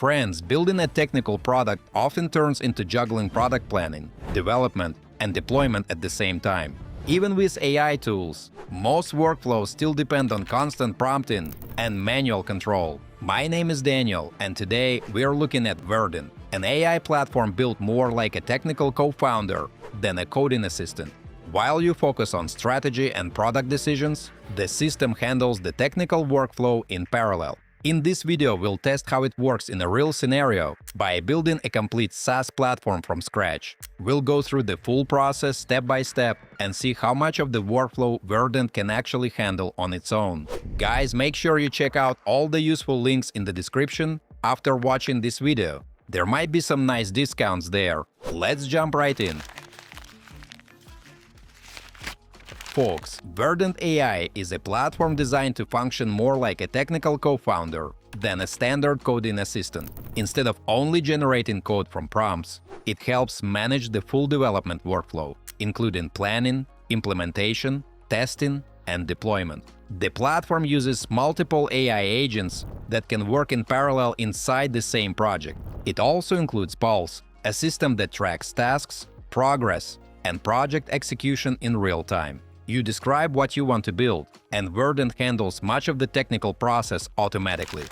Friends, building a technical product often turns into juggling product planning, development, and deployment at the same time. Even with AI tools, most workflows still depend on constant prompting and manual control. My name is Daniel, and today we're looking at Verdent, an AI platform built more like a technical co-founder than a coding assistant. While you focus on strategy and product decisions, the system handles the technical workflow in parallel. In this video, we'll test how it works in a real scenario by building a complete SaaS platform from scratch. We'll go through the full process step by step and see how much of the workflow Verdent can actually handle on its own. Guys, make sure you check out all the useful links in the description after watching this video. There might be some nice discounts there. Let's jump right in. Folks, Verdent AI is a platform designed to function more like a technical co-founder than a standard coding assistant. Instead of only generating code from prompts, it helps manage the full development workflow, including planning, implementation, testing, and deployment. The platform uses multiple AI agents that can work in parallel inside the same project. It also includes Pulse, a system that tracks tasks, progress, and project execution in real time. You describe what you want to build, and Verdent handles much of the technical process automatically.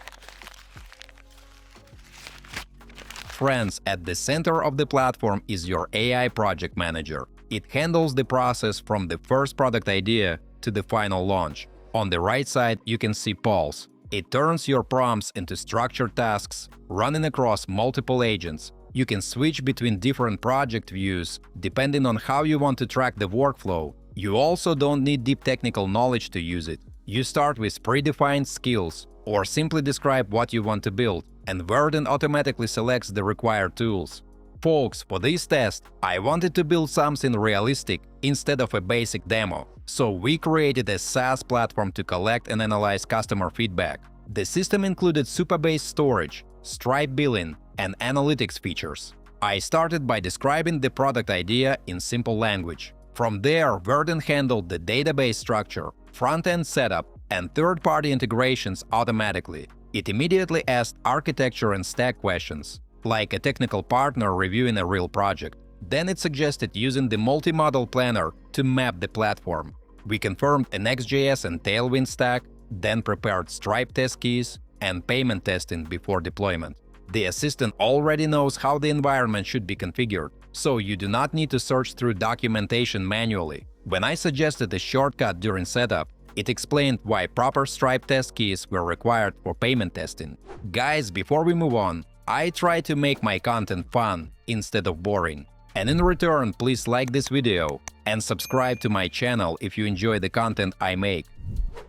Friends, at the center of the platform is your AI project manager. It handles the process from the first product idea to the final launch. On the right side, you can see Pulse. It turns your prompts into structured tasks, running across multiple agents. You can switch between different project views depending on how you want to track the workflow. You also don't need deep technical knowledge to use it. You start with predefined skills or simply describe what you want to build, and Verdent automatically selects the required tools. Folks, for this test, I wanted to build something realistic instead of a basic demo, so we created a SaaS platform to collect and analyze customer feedback. The system included Supabase storage, Stripe billing, and analytics features. I started by describing the product idea in simple language. From there, Verdent handled the database structure, front-end setup, and third-party integrations automatically. It immediately asked architecture and stack questions, like a technical partner reviewing a real project. Then it suggested using the multi-model planner to map the platform. We confirmed a Next.js and Tailwind stack, then prepared Stripe test keys and payment testing before deployment. The assistant already knows how the environment should be configured, so you do not need to search through documentation manually. When I suggested a shortcut during setup, it explained why proper Stripe test keys were required for payment testing. Guys, before we move on, I try to make my content fun instead of boring. And in return, please like this video and subscribe to my channel if you enjoy the content I make.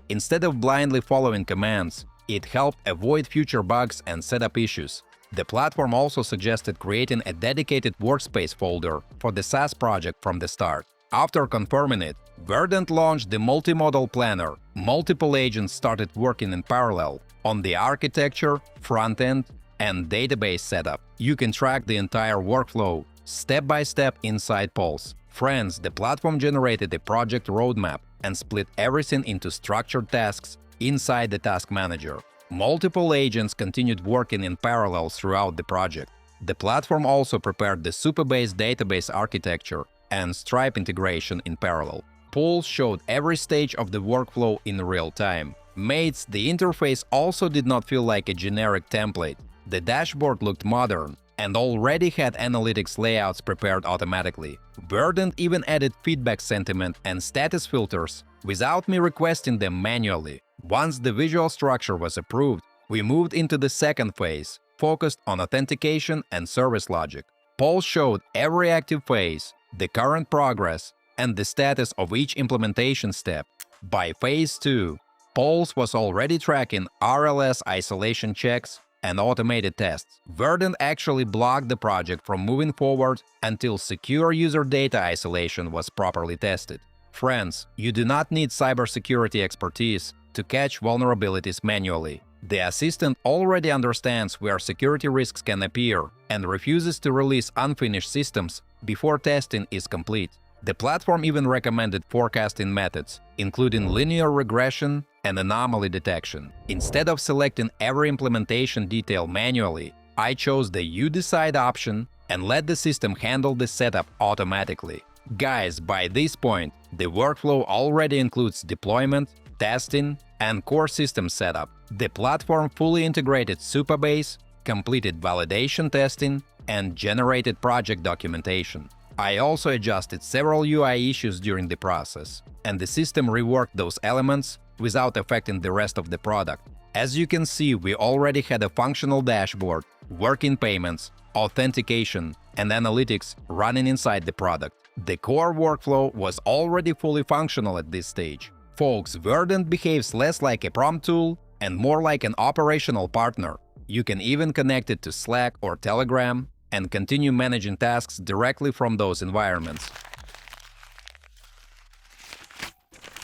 Instead of blindly following commands, it helped avoid future bugs and setup issues. The platform also suggested creating a dedicated workspace folder for the SaaS project from the start. After confirming it, Verdent launched the multi-model planner. Multiple agents started working in parallel on the architecture, front-end, and database setup. You can track the entire workflow step by step inside Pulse. Friends, the platform generated a project roadmap and split everything into structured tasks inside the task manager. Multiple agents continued working in parallel throughout the project. The platform also prepared the Supabase database architecture and Stripe integration in parallel. Pulse showed every stage of the workflow in real time. Mates, the interface also did not feel like a generic template. The dashboard looked modern and already had analytics layouts prepared automatically. Verdent even added feedback sentiment and status filters without me requesting them manually. Once the visual structure was approved, we moved into the second phase, focused on authentication and service logic. Pulse showed every active phase, the current progress, and the status of each implementation step. By phase 2, Pulse was already tracking RLS isolation checks and automated tests. Verdent actually blocked the project from moving forward until secure user data isolation was properly tested. Friends, you do not need cybersecurity expertise to catch vulnerabilities manually. The assistant already understands where security risks can appear and refuses to release unfinished systems before testing is complete. The platform even recommended forecasting methods, including linear regression and anomaly detection. Instead of selecting every implementation detail manually, I chose the You Decide option and let the system handle the setup automatically. Guys, by this point, the workflow already includes deployment, testing, and core system setup. The platform fully integrated Supabase, completed validation testing, and generated project documentation. I also adjusted several UI issues during the process, and the system reworked those elements without affecting the rest of the product. As you can see, we already had a functional dashboard, working payments, authentication, and analytics running inside the product. The core workflow was already fully functional at this stage. Folks, Verdent behaves less like a prompt tool and more like an operational partner. You can even connect it to Slack or Telegram and continue managing tasks directly from those environments.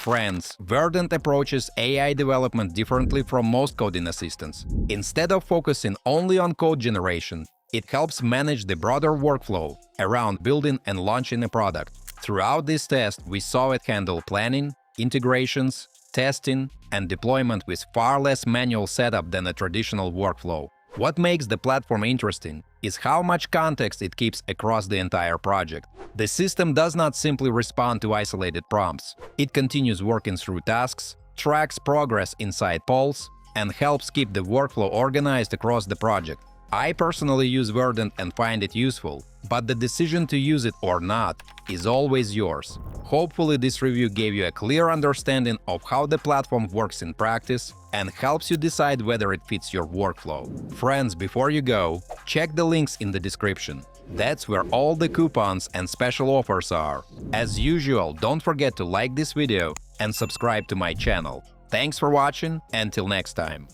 Friends, Verdent approaches AI development differently from most coding assistants. Instead of focusing only on code generation, it helps manage the broader workflow around building and launching a product. Throughout this test, we saw it handle planning, integrations, testing, and deployment with far less manual setup than a traditional workflow. What makes the platform interesting is how much context it keeps across the entire project. The system does not simply respond to isolated prompts. It continues working through tasks, tracks progress inside polls, and helps keep the workflow organized across the project. I personally use Verdent and find it useful, but the decision to use it or not is always yours. Hopefully, this review gave you a clear understanding of how the platform works in practice and helps you decide whether it fits your workflow. Friends, before you go, check the links in the description. That's where all the coupons and special offers are. As usual, don't forget to like this video and subscribe to my channel. Thanks for watching, until next time.